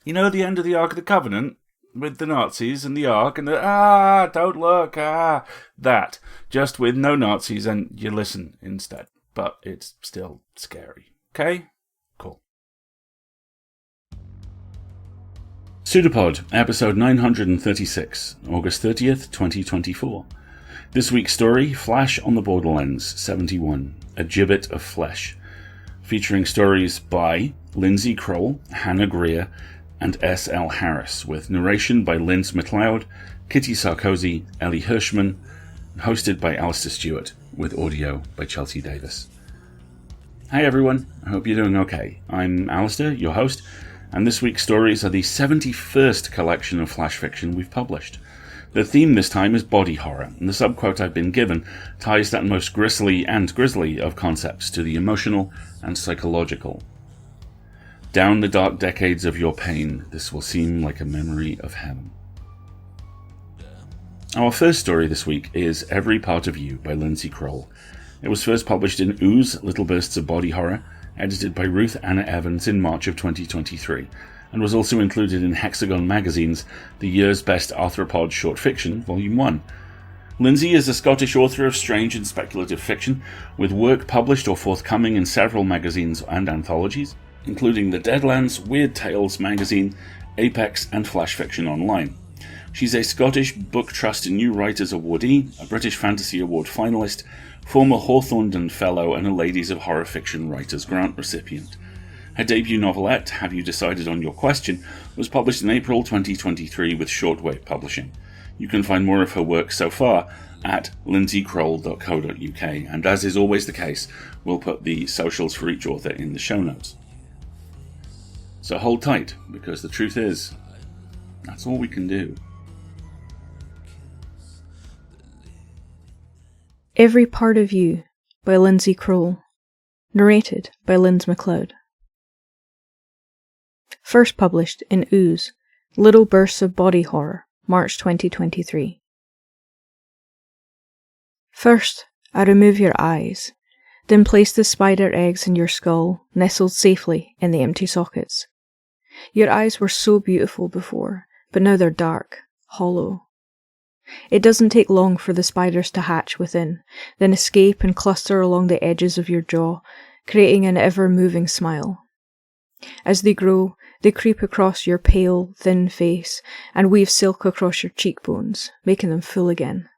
You know the end of the Ark of the Covenant? With the Nazis and the Ark and the, don't look, that. Just with no Nazis and you listen instead. But it's still scary. Okay? Cool. PseudoPod, episode 936, August 30th, 2024. This week's story, Flash on the Borderlands, 71, A Gibbet of Flesh. Featuring stories by Lindsay Kroll, Hannah Greer, and S.L. Harris, with narration by Linz MacLeod, Kitty Sarkozy, Ellie Hirschman, and hosted by Alistair Stewart, with audio by Chelsea Davis. Hi everyone, I hope you're doing okay. I'm Alistair, your host, and this week's stories are the 71st collection of flash fiction we've published. The theme this time is body horror, and the subquote I've been given ties that most grisly and grisly of concepts to the emotional and psychological. Down the dark decades of your pain, this will seem like a memory of heaven. Our first story this week is Every Part of You by Lindsay Kroll. It was first published in Ooze, Little Bursts of Body Horror, edited by Ruth Anna Evans in March of 2023, and was also included in Hexagon Magazine's The Year's Best Arthropod Short Fiction, Volume 1. Lindsay is a Scottish author of strange and speculative fiction, with work published or forthcoming in several magazines and anthologies, including the Deadlands, Weird Tales magazine, Apex, and Flash Fiction Online. She's a Scottish Book Trust New Writers Awardee, a British Fantasy Award finalist, former Hawthornden Fellow, and a Ladies of Horror Fiction Writers Grant recipient. Her debut novelette, Have You Decided on Your Question, was published in April 2023 with Shortwave Publishing. You can find more of her work so far at lindsaykroll.co.uk, and as is always the case, we'll put the socials for each author in the show notes. So hold tight, because the truth is, that's all we can do. Every Part of You by Lindsay Kroll. Narrated by Linz MacLeod. First published in Ooze, Little Bursts of Body Horror, March 2023. First, I remove your eyes, then place the spider eggs in your skull, nestled safely in the empty sockets. Your eyes were so beautiful before, but now they're dark, hollow. It doesn't take long for the spiders to hatch within, then escape and cluster along the edges of your jaw, creating an ever-moving smile. As they grow, they creep across your pale, thin face and weave silk across your cheekbones, making them full again.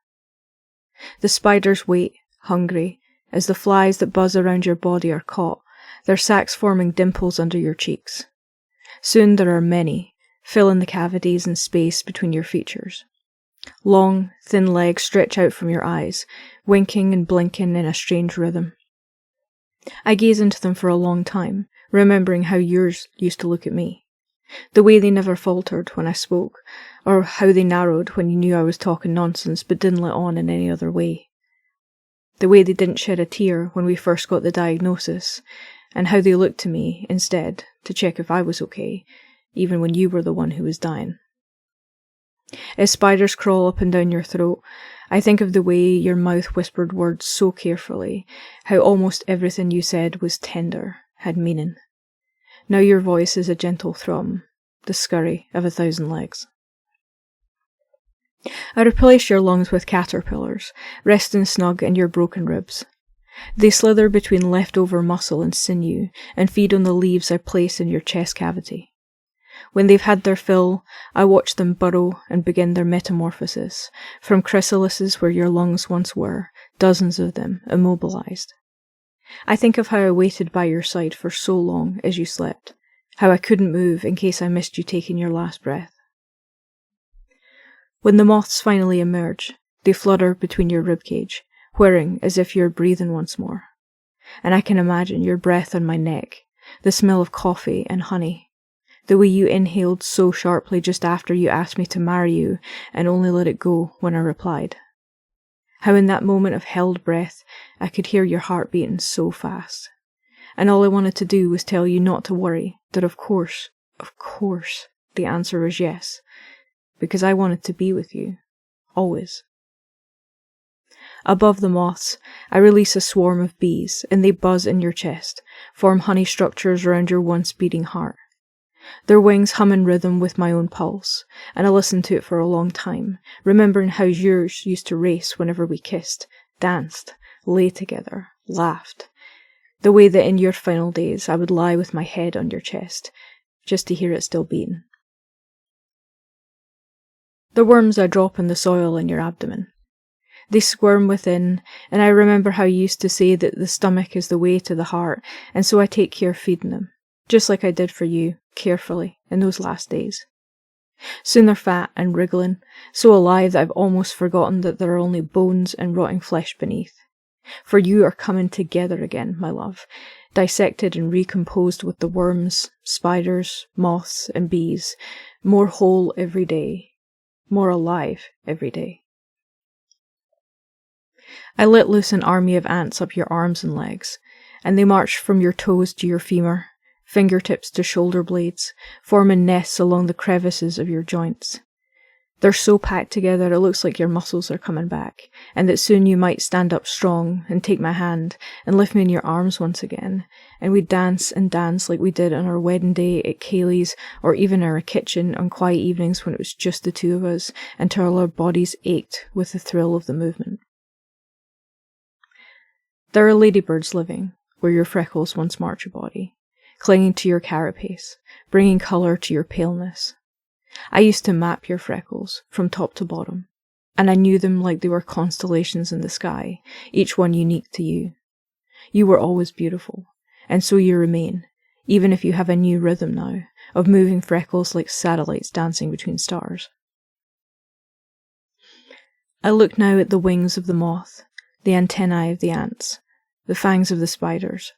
The spiders wait, hungry, as the flies that buzz around your body are caught, their sacs forming dimples under your cheeks. Soon there are many, filling the cavities and space between your features. Long, thin legs stretch out from your eyes, winking and blinking in a strange rhythm. I gaze into them for a long time, remembering how yours used to look at me. The way they never faltered when I spoke, or how they narrowed when you knew I was talking nonsense but didn't let on in any other way. The way they didn't shed a tear when we first got the diagnosis, and how they looked to me, instead, to check if I was okay, even when you were the one who was dying. As spiders crawl up and down your throat, I think of the way your mouth whispered words so carefully, how almost everything you said was tender, had meaning. Now your voice is a gentle thrum, the scurry of 1,000 legs. I replace your lungs with caterpillars, resting snug in your broken ribs. They slither between leftover muscle and sinew, and feed on the leaves I place in your chest cavity. When they've had their fill, I watch them burrow and begin their metamorphosis, from chrysalises where your lungs once were, dozens of them, immobilized. I think of how I waited by your side for so long as you slept, how I couldn't move in case I missed you taking your last breath. When the moths finally emerge, they flutter between your ribcage, whirring as if you're breathing once more. And I can imagine your breath on my neck, the smell of coffee and honey, the way you inhaled so sharply just after you asked me to marry you and only let it go when I replied. How in that moment of held breath, I could hear your heart beating so fast. And all I wanted to do was tell you not to worry, that of course, the answer was yes, because I wanted to be with you, always. Above the moths, I release a swarm of bees, and they buzz in your chest, form honey structures around your once beating heart. their wings hum in rhythm with my own pulse, and I listened to it for a long time, remembering how yours used to race whenever we kissed, danced, lay together, laughed. The way that in your final days I would lie with my head on your chest, just to hear it still beating. The worms I drop in the soil in your abdomen. They squirm within, and I remember how you used to say that the stomach is the way to the heart, and so I take care feeding them, just like I did for you, carefully, in those last days. Soon they're fat and wriggling, so alive that I've almost forgotten that there are only bones and rotting flesh beneath. For you are coming together again, my love, dissected and recomposed with the worms, spiders, moths, and bees, more whole every day, more alive every day. I let loose an army of ants up your arms and legs, and they march from your toes to your femur, fingertips to shoulder blades, forming nests along the crevices of your joints. They're so packed together it looks like your muscles are coming back, and that soon you might stand up strong and take my hand and lift me in your arms once again, and we'd dance and dance like we did on our wedding day at Kaylee's, or even in our kitchen on quiet evenings when it was just the two of us, until our bodies ached with the thrill of the movement. There are ladybirds living where your freckles once marked your body, clinging to your carapace, bringing colour to your paleness. I used to map your freckles from top to bottom, and I knew them like they were constellations in the sky, each one unique to you. You were always beautiful, and so you remain, even if you have a new rhythm now, of moving freckles like satellites dancing between stars. I look now at the wings of the moth, the antennae of the ants, the fangs of the spiders,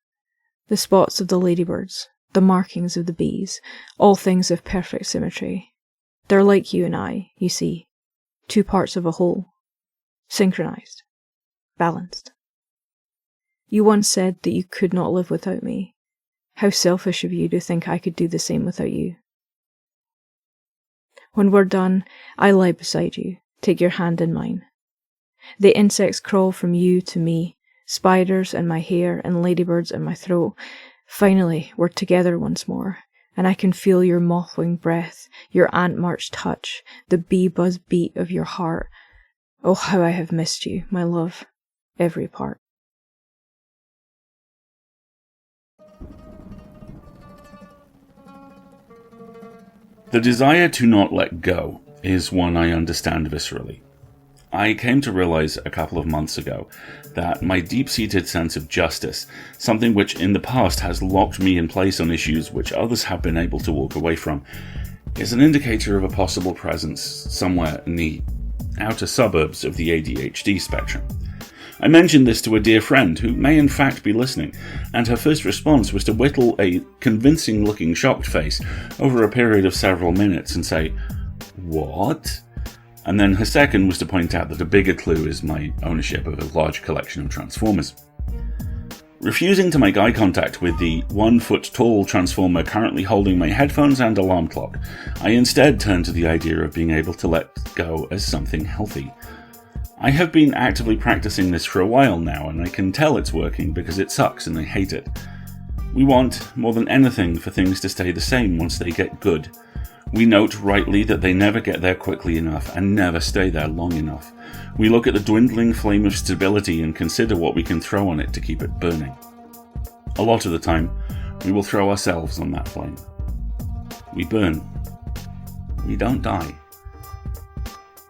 the spots of the ladybirds, the markings of the bees, all things of perfect symmetry. They're like you and I, you see, two parts of a whole, synchronized, balanced. You once said that you could not live without me. How selfish of you to think I could do the same without you. When we're done, I lie beside you, take your hand in mine. The insects crawl from you to me, spiders in my hair and ladybirds in my throat. Finally, we're together once more, and I can feel your moth-wing breath, your ant-march touch, the bee-buzz beat of your heart. Oh, how I have missed you, my love, every part. The desire to not let go is one I understand viscerally. I came to realize a couple of months ago that my deep-seated sense of justice, something which in the past has locked me in place on issues which others have been able to walk away from, is an indicator of a possible presence somewhere in the outer suburbs of the ADHD spectrum. I mentioned this to a dear friend who may in fact be listening, and her first response was to whittle a convincing-looking shocked face over a period of several minutes and say, "What?" And then her second was to point out that a bigger clue is my ownership of a large collection of Transformers. Refusing to make eye contact with the 1-foot-tall Transformer currently holding my headphones and alarm clock, I instead turned to the idea of being able to let go as something healthy. I have been actively practicing this for a while now, and I can tell it's working because it sucks and I hate it. We want, more than anything, for things to stay the same once they get good. We note rightly that they never get there quickly enough and never stay there long enough. We look at the dwindling flame of stability and consider what we can throw on it to keep it burning. A lot of the time, we will throw ourselves on that flame. We burn. We don't die.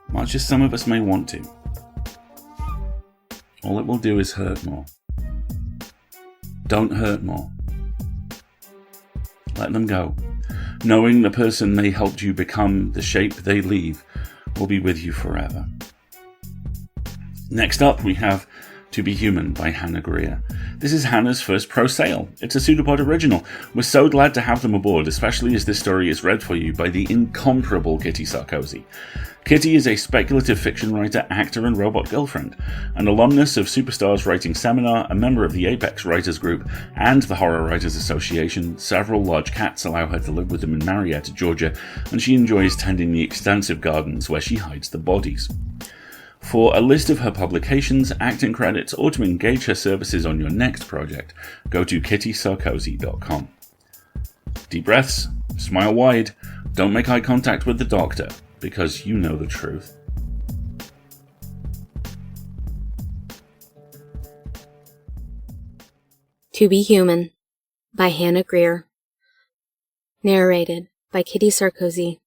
Much as some of us may want to. All it will do is hurt more. Don't hurt more. Let them go. Knowing the person they helped you become, the shape they leave, will be with you forever. Next up, we have To Be Human by Hannah Greer. This is Hannah's first pro sale. It's a PseudoPod original. We're so glad to have them aboard, especially as this story is read for you by the incomparable Kitty Sarkozy. Kitty is a speculative fiction writer, actor, and robot girlfriend, an alumnus of Superstars Writing Seminar, a member of the Apex Writers Group, and the Horror Writers Association. Several large cats allow her to live with them in Marietta, Georgia, and she enjoys tending the extensive gardens where she hides the bodies. For a list of her publications, acting credits, or to engage her services on your next project, go to kittysarkozy.com. Deep breaths, smile wide, don't make eye contact with the doctor, because you know the truth. To Be Human by Hannah Greer. Narrated by Kitty Sarkozy.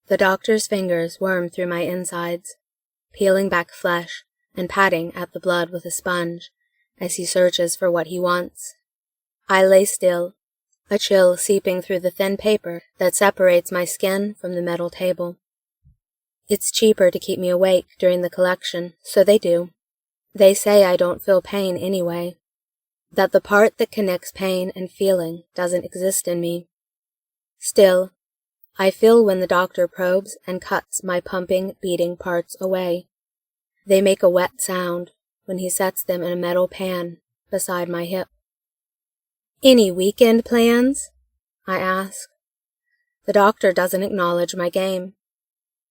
The doctor's fingers worm through my insides, peeling back flesh and patting at the blood with a sponge as he searches for what he wants. I lay still, a chill seeping through the thin paper that separates my skin from the metal table. It's cheaper to keep me awake during the collection, so they do. They say I don't feel pain anyway, that the part that connects pain and feeling doesn't exist in me. Still, I feel when the doctor probes and cuts my pumping, beating parts away. They make a wet sound when he sets them in a metal pan beside my hip. "Any weekend plans?" I ask. The doctor doesn't acknowledge my game.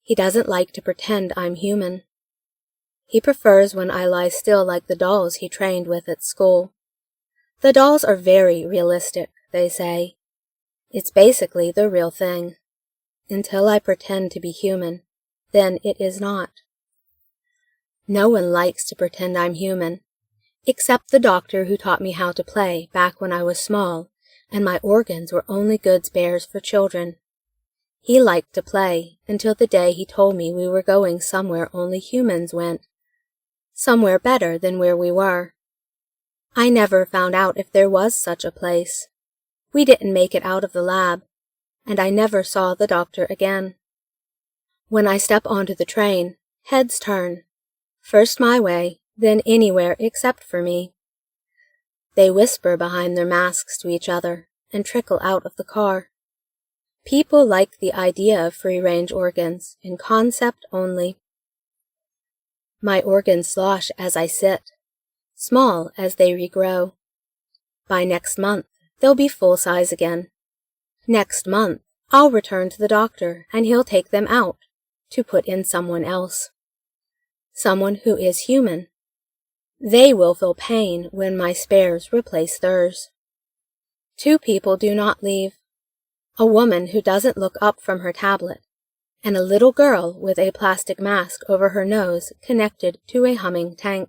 He doesn't like to pretend I'm human. He prefers when I lie still like the dolls he trained with at school. The dolls are very realistic, they say. It's basically the real thing. Until I pretend to be human, then it is not. No one likes to pretend I'm human, except the doctor who taught me how to play back when I was small, and my organs were only good spares for children. He liked to play until the day he told me we were going somewhere only humans went. Somewhere better than where we were. I never found out if there was such a place. We didn't make it out of the lab, and I never saw the doctor again. When I step onto the train, heads turn. First my way, then anywhere except for me. They whisper behind their masks to each other and trickle out of the car. People like the idea of free-range organs in concept only. My organs slosh as I sit, small as they regrow. By next month, they'll be full size again. Next month, I'll return to the doctor and he'll take them out to put in someone else. Someone who is human. They will feel pain when my spares replace theirs. Two people do not leave. A woman who doesn't look up from her tablet, and a little girl with a plastic mask over her nose connected to a humming tank.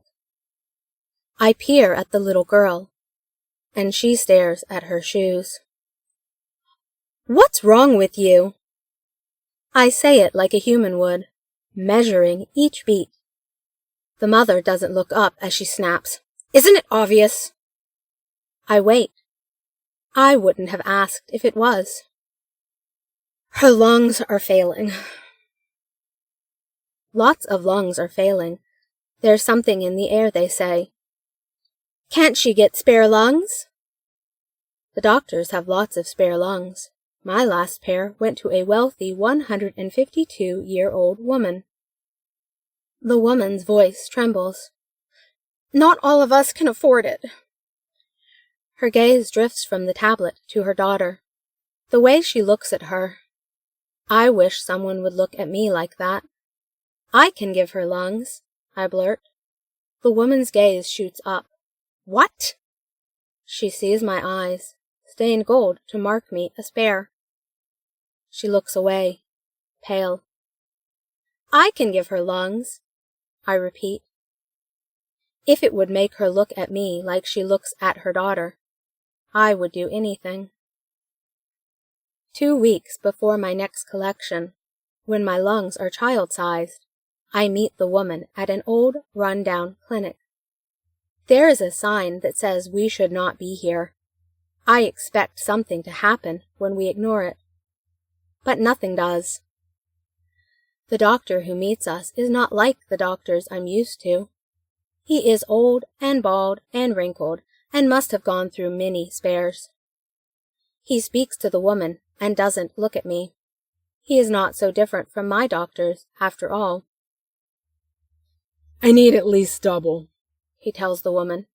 I peer at the little girl, and she stares at her shoes. "What's wrong with you?" I say it like a human would, measuring each beat. The mother doesn't look up as she snaps, "Isn't it obvious?" I wait. I wouldn't have asked if it was. Her lungs are failing. Lots of lungs are failing. There's something in the air, they say. Can't she get spare lungs? The doctors have lots of spare lungs. My last pair went to a wealthy 152-year-old woman. The woman's voice trembles. Not all of us can afford it. Her gaze drifts from the tablet to her daughter. The way she looks at her. I wish someone would look at me like that. I can give her lungs, I blurt. The woman's gaze shoots up. What? She sees my eyes, stained gold to mark me a spare. She looks away, pale. I can give her lungs, I repeat. If it would make her look at me like she looks at her daughter, I would do anything. 2 weeks before my next collection, when my lungs are child-sized, I meet the woman at an old, run-down clinic. There is a sign that says we should not be here. I expect something to happen when we ignore it. But nothing does. The doctor who meets us is not like the doctors I'm used to. He is old and bald and wrinkled and must have gone through many spares. He speaks to the woman and doesn't look at me. He is not so different from my doctors, after all. I need at least double, he tells the woman.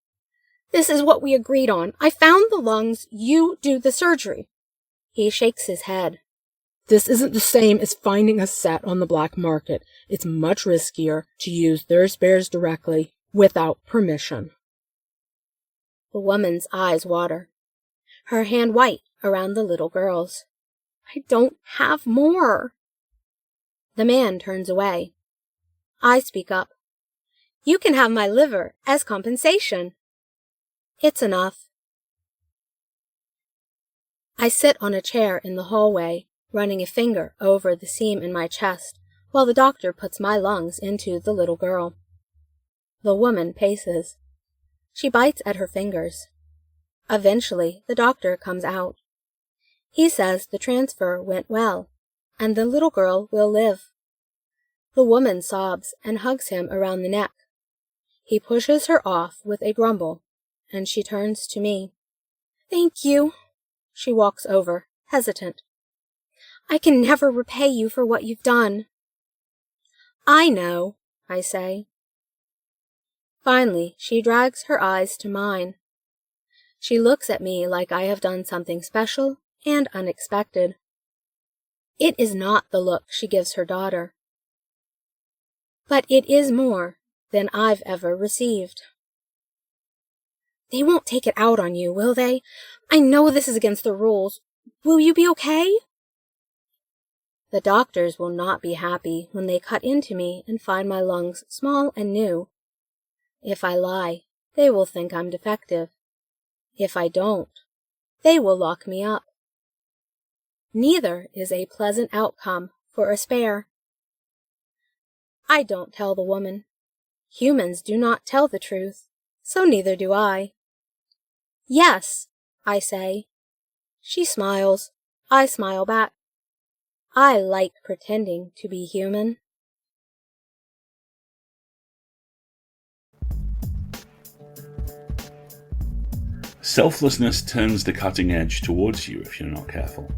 This is what we agreed on. I found the lungs, you do the surgery. He shakes his head. This isn't the same as finding a set on the black market. It's much riskier to use their spares directly, without permission. The woman's eyes water. her hand white around the little girl's. I don't have more. The man turns away. I speak up. You can have my liver as compensation. It's enough. I sit on a chair in the hallway, running a finger over the seam in my chest, while the doctor puts my lungs into the little girl. The woman paces. She bites at her fingers. Eventually, the doctor comes out. He says the transfer went well, and the little girl will live. The woman sobs and hugs him around the neck. He pushes her off with a grumble, and she turns to me. Thank you. She walks over, hesitant. I can never repay you for what you've done. I know, I say. Finally, she drags her eyes to mine. She looks at me like I have done something special and unexpected. It is not the look she gives her daughter. But it is more than I've ever received. They won't take it out on you, will they? I know this is against the rules. Will you be okay? The doctors will not be happy when they cut into me and find my lungs small and new. If I lie, they will think I'm defective. If I don't, they will lock me up. Neither is a pleasant outcome for a spare. I don't tell the woman. Humans do not tell the truth, so neither do I. Yes, I say. She smiles. I smile back. I like pretending to be human. Selflessness turns the cutting edge towards you if you're not careful.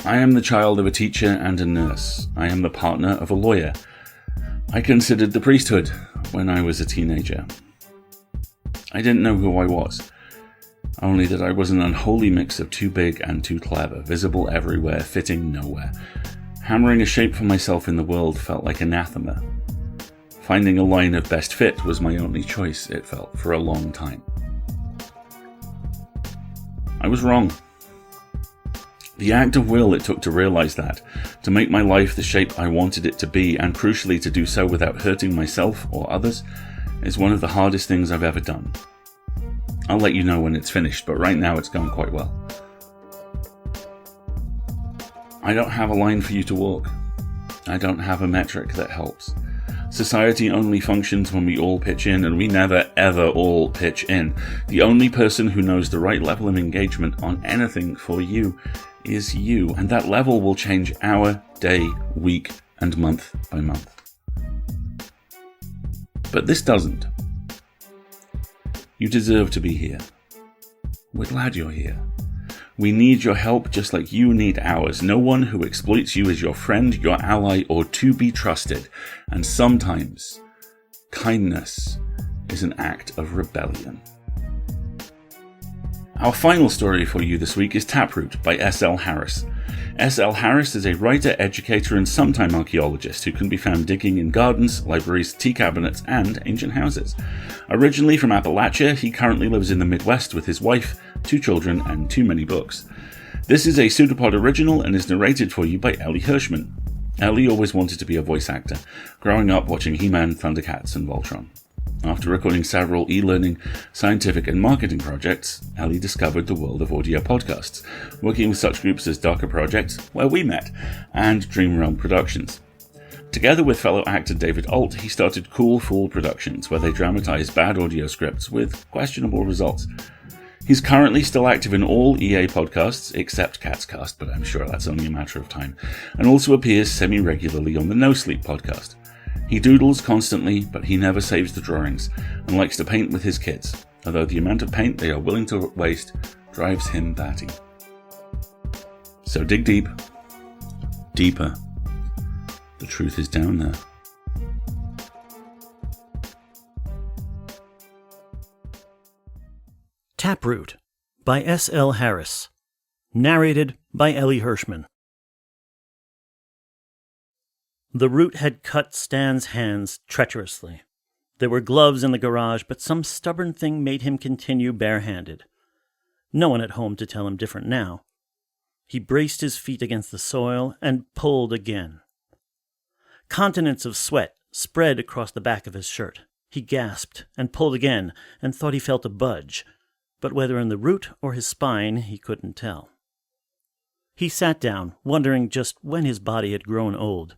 I am the child of a teacher and a nurse. I am the partner of a lawyer. I considered the priesthood when I was a teenager. I didn't know who I was, only that I was an unholy mix of too big and too clever, visible everywhere, fitting nowhere. Hammering a shape for myself in the world felt like anathema. Finding a line of best fit was my only choice, it felt, for a long time. I was wrong. The act of will it took to realize that, to make my life the shape I wanted it to be, and crucially to do so without hurting myself or others, is one of the hardest things I've ever done. I'll let you know when it's finished, but right now it's going quite well. I don't have a line for you to walk. I don't have a metric that helps. Society only functions when we all pitch in, and we never ever all pitch in. The only person who knows the right level of engagement on anything for you is you, and that level will change hour, day, week, and month by month. But this doesn't. You deserve to be here. We're glad you're here. We need your help just like you need ours. No one who exploits you is your friend, your ally, or to be trusted. And sometimes, kindness is an act of rebellion. Our final story for you this week is Taproot by S.L. Harris. S.L. Harris is a writer, educator, and sometime archaeologist who can be found digging in gardens, libraries, tea cabinets, and ancient houses. Originally from Appalachia, he currently lives in the Midwest with his wife, 2 children, and too many books. This is a PseudoPod original and is narrated for you by Ellie Hirschman. Ellie always wanted to be a voice actor, growing up watching He-Man, Thundercats, and Voltron. After recording several e-learning, scientific, and marketing projects, Ellie discovered the world of audio podcasts, working with such groups as Darker Project, where we met, and Dream Realm Productions. Together with fellow actor David Alt, he started Cool Fool Productions, where they dramatize bad audio scripts with questionable results. He's currently still active in all EA podcasts, except Cat's Cast, but I'm sure that's only a matter of time, and also appears semi-regularly on the No Sleep podcast. He doodles constantly, but he never saves the drawings, and likes to paint with his kids, although the amount of paint they are willing to waste drives him batty. So dig deep, deeper. The truth is down there. Taproot by S.L. Harris. Narrated by Ellie Hirschman. The root had cut Stan's hands treacherously. There were gloves in the garage, but some stubborn thing made him continue barehanded. No one at home to tell him different now. He braced his feet against the soil and pulled again. Continents of sweat spread across the back of his shirt. He gasped and pulled again and thought he felt a budge, but whether in the root or his spine he couldn't tell. He sat down, wondering just when his body had grown old.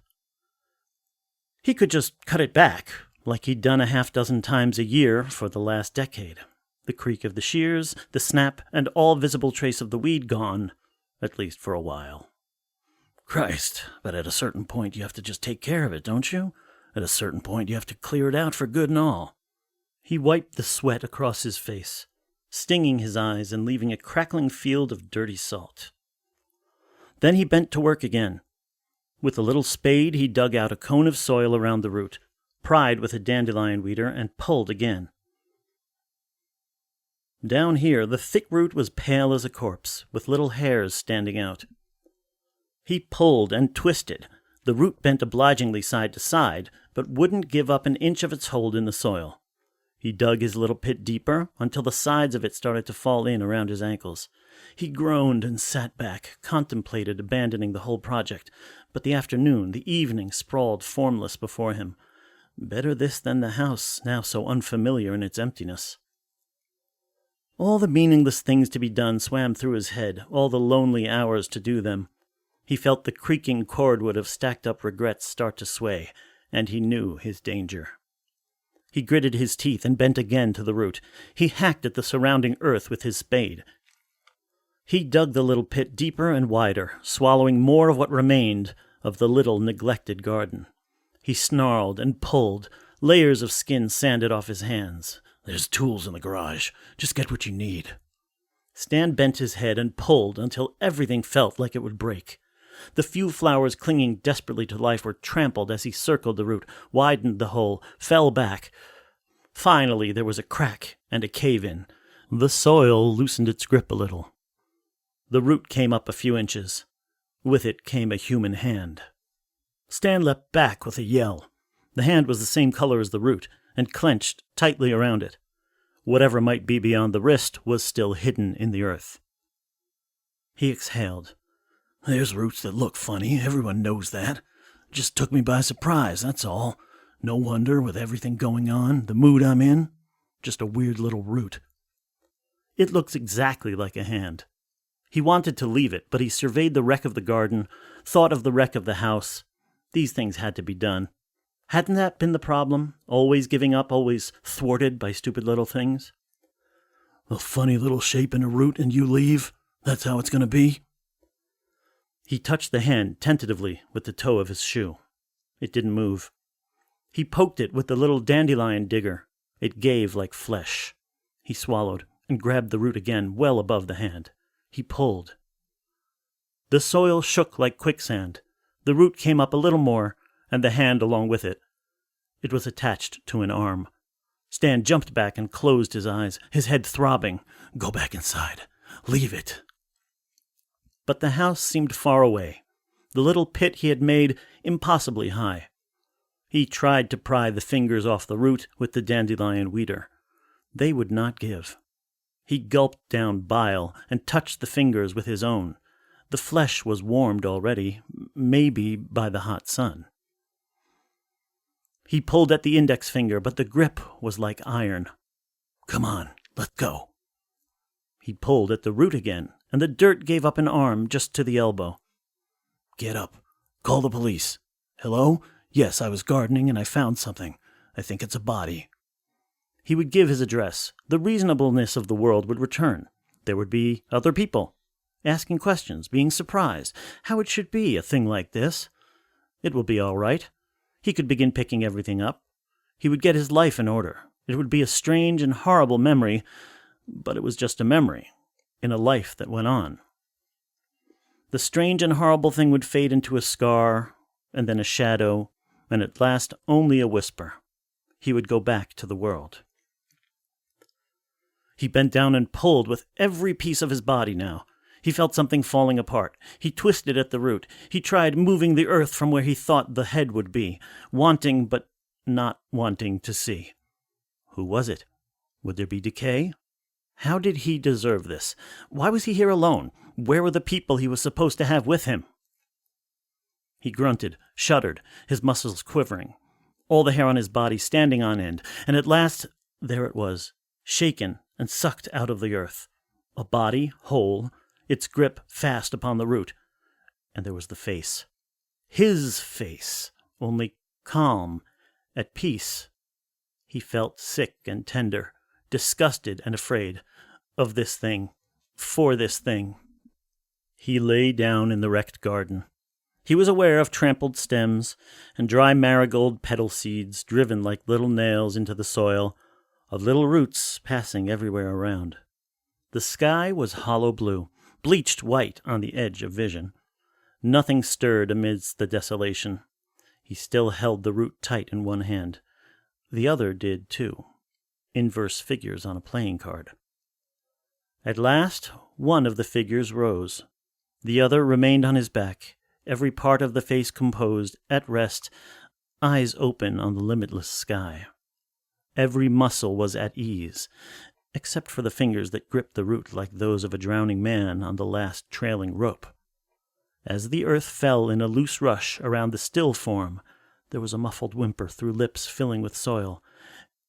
He could just cut it back, like he'd done 6 times a year for the last decade. The creak of the shears, the snap, and all visible trace of the weed gone, at least for a while. Christ, but at a certain point you have to just take care of it, don't you? At a certain point you have to clear it out for good and all. He wiped the sweat across his face, stinging his eyes and leaving a crackling field of dirty salt. Then he bent to work again. With a little spade he dug out a cone of soil around the root, pried with a dandelion weeder, and pulled again. Down here the thick root was pale as a corpse, with little hairs standing out. He pulled and twisted. The root bent obligingly side to side, but wouldn't give up an inch of its hold in the soil. He dug his little pit deeper until the sides of it started to fall in around his ankles. He groaned and sat back, contemplated abandoning the whole project, but the afternoon, the evening, sprawled formless before him. Better this than the house, now so unfamiliar in its emptiness. All the meaningless things to be done swam through his head, all the lonely hours to do them. He felt the creaking cordwood of stacked-up regrets start to sway, and he knew his danger. He gritted his teeth and bent again to the root. He hacked at the surrounding earth with his spade. He dug the little pit deeper and wider, swallowing more of what remained of the little neglected garden. He snarled and pulled. Layers of skin sanded off his hands. There's tools in the garage. Just get what you need. Stan bent his head and pulled until everything felt like it would break. The few flowers clinging desperately to life were trampled as he circled the root, widened the hole, fell back. Finally, there was a crack and a cave-in. The soil loosened its grip a little. The root came up a few inches. With it came a human hand. Stan leapt back with a yell. The hand was the same color as the root, and clenched tightly around it. Whatever might be beyond the wrist was still hidden in the earth. He exhaled. There's roots that look funny, everyone knows that. Just took me by surprise, that's all. No wonder, with everything going on, the mood I'm in. Just a weird little root. It looks exactly like a hand. He wanted to leave it, but he surveyed the wreck of the garden, thought of the wreck of the house. These things had to be done. Hadn't that been the problem? Always giving up, always thwarted by stupid little things? A funny little shape in a root and you leave? That's how it's going to be? He touched the hand tentatively with the toe of his shoe. It didn't move. He poked it with the little dandelion digger. It gave like flesh. He swallowed and grabbed the root again well above the hand. He pulled. The soil shook like quicksand. The root came up a little more, and the hand along with it. It was attached to an arm. Stan jumped back and closed his eyes, his head throbbing. Go back inside. Leave it. But the house seemed far away, the little pit he had made impossibly high. He tried to pry the fingers off the root with the dandelion weeder. They would not give. He gulped down bile and touched the fingers with his own. The flesh was warmed already, maybe by the hot sun. He pulled at the index finger, but the grip was like iron. Come on, let go. He pulled at the root again, and the dirt gave up an arm just to the elbow. Get up. Call the police. Hello? Yes, I was gardening and I found something. I think it's a body. He would give his address. The reasonableness of the world would return. There would be other people, asking questions, being surprised. How it should be, a thing like this. It will be all right. He could begin picking everything up. He would get his life in order. It would be a strange and horrible memory, but it was just a memory, in a life that went on. The strange and horrible thing would fade into a scar, and then a shadow, and at last only a whisper. He would go back to the world. He bent down and pulled with every piece of his body now. He felt something falling apart. He twisted at the root. He tried moving the earth from where he thought the head would be, wanting but not wanting to see. Who was it? Would there be decay? How did he deserve this? Why was he here alone? Where were the people he was supposed to have with him? He grunted, shuddered, his muscles quivering, all the hair on his body standing on end, and at last there it was, shaken and sucked out of the earth. A body, whole, its grip fast upon the root. And there was the face. His face, only calm, at peace. He felt sick and tender, disgusted and afraid of this thing, for this thing. He lay down in the wrecked garden. He was aware of trampled stems and dry marigold petal seeds driven like little nails into the soil, of little roots passing everywhere around. The sky was hollow blue, bleached white on the edge of vision. Nothing stirred amidst the desolation. He still held the root tight in one hand. The other did too. Inverse figures on a playing card. At last, one of the figures rose. The other remained on his back, every part of the face composed, at rest, eyes open on the limitless sky. Every muscle was at ease, except for the fingers that gripped the root like those of a drowning man on the last trailing rope. As the earth fell in a loose rush around the still form, there was a muffled whimper through lips filling with soil,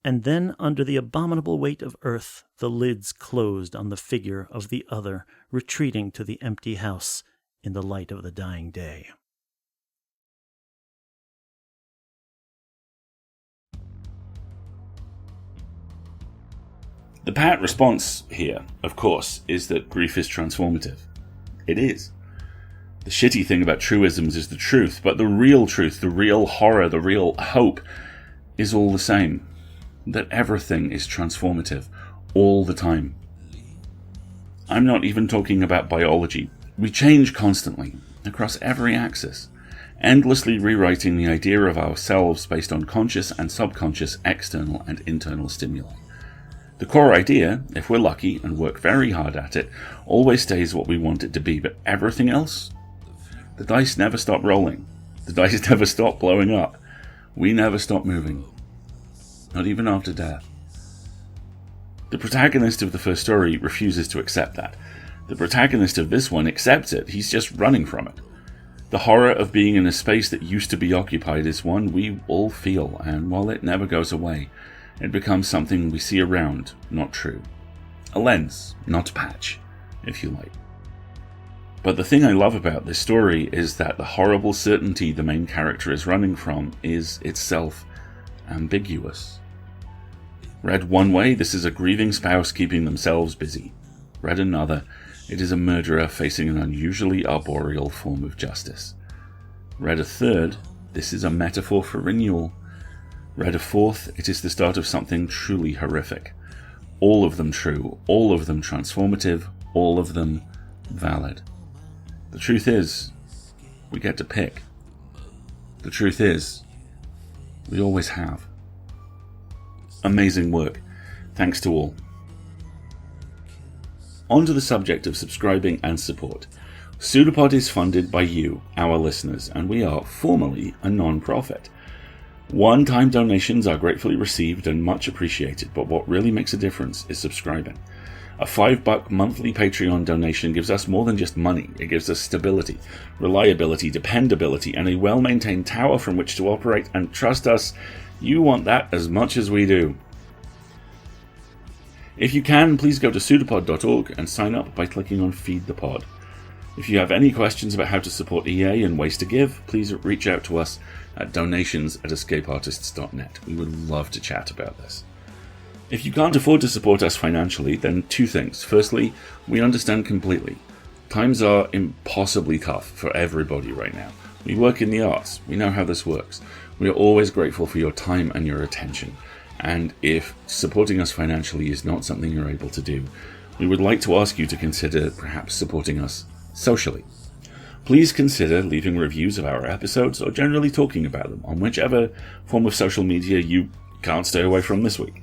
and then under the abominable weight of earth the lids closed on the figure of the other, retreating to the empty house in the light of the dying day. The pat response here, of course, is that grief is transformative. It is. The shitty thing about truisms is the truth, but the real truth, the real horror, the real hope is all the same. That everything is transformative, all the time. I'm not even talking about biology. We change constantly, across every axis, endlessly rewriting the idea of ourselves based on conscious and subconscious external and internal stimuli. The core idea, if we're lucky and work very hard at it, always stays what we want it to be, but everything else? The dice never stop rolling. The dice never stop blowing up. We never stop moving. Not even after death. The protagonist of the first story refuses to accept that. The protagonist of this one accepts it. He's just running from it. The horror of being in a space that used to be occupied is one we all feel, and while it never goes away, it becomes something we see around, not true. A lens, not a patch, if you like. But the thing I love about this story is that the horrible certainty the main character is running from is itself ambiguous. Read one way, this is a grieving spouse keeping themselves busy. Read another, it is a murderer facing an unusually arboreal form of justice. Read a third, this is a metaphor for renewal. Read a fourth, it is the start of something truly horrific. All of them true, all of them transformative, all of them valid. The truth is, we get to pick. The truth is, we always have. Amazing work. Thanks to all. On to the subject of subscribing and support. PseudoPod is funded by you, our listeners, and we are formally a non-profit. One-time donations are gratefully received and much appreciated, but what really makes a difference is subscribing. A $5 monthly Patreon donation gives us more than just money. It gives us stability, reliability, dependability, and a well-maintained tower from which to operate, and trust us, you want that as much as we do. If you can, please go to pseudopod.org and sign up by clicking on Feed the Pod. If you have any questions about how to support EA and ways to give, please reach out to us at donations@escapeartists.net. We would love to chat about this. If you can't afford to support us financially, then two things. Firstly, we understand completely. Times are impossibly tough for everybody right now. We work in the arts. We know how this works. We are always grateful for your time and your attention. And if supporting us financially is not something you're able to do, we would like to ask you to consider perhaps supporting us socially. Please consider leaving reviews of our episodes or generally talking about them on whichever form of social media you can't stay away from this week.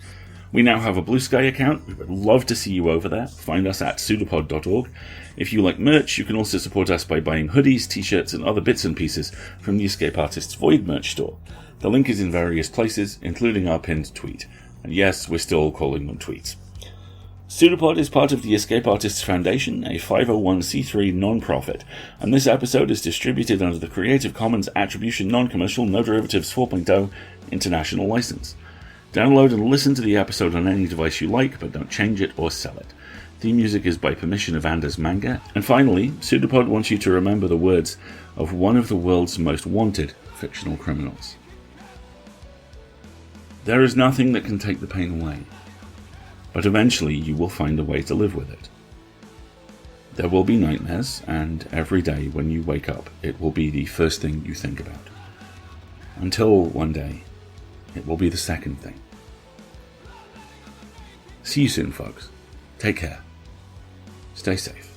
We now have a Blue Sky account. We would love to see you over there. Find us at pseudopod.org. If you like merch, you can also support us by buying hoodies, t-shirts, and other bits and pieces from the Escape Artists Void merch store. The link is in various places, including our pinned tweet. And yes, we're still calling them tweets. PseudoPod is part of the Escape Artists Foundation, a 501c3 non-profit, and this episode is distributed under the Creative Commons Attribution Non-Commercial No Derivatives 4.0 International License. Download and listen to the episode on any device you like, but don't change it or sell it. Theme music is by permission of Anders Manga. And finally, PseudoPod wants you to remember the words of one of the world's most wanted fictional criminals. There is nothing that can take the pain away, but eventually you will find a way to live with it. There will be nightmares, and every day when you wake up, it will be the first thing you think about. Until one day, it will be the second thing. See you soon, folks. Take care. Stay safe.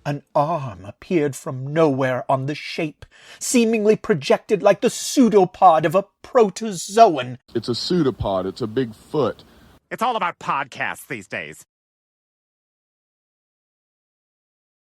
An arm appeared from nowhere on the shape, seemingly projected like the pseudopod of a protozoan. It's a pseudopod. It's a big foot. It's all about podcasts these days.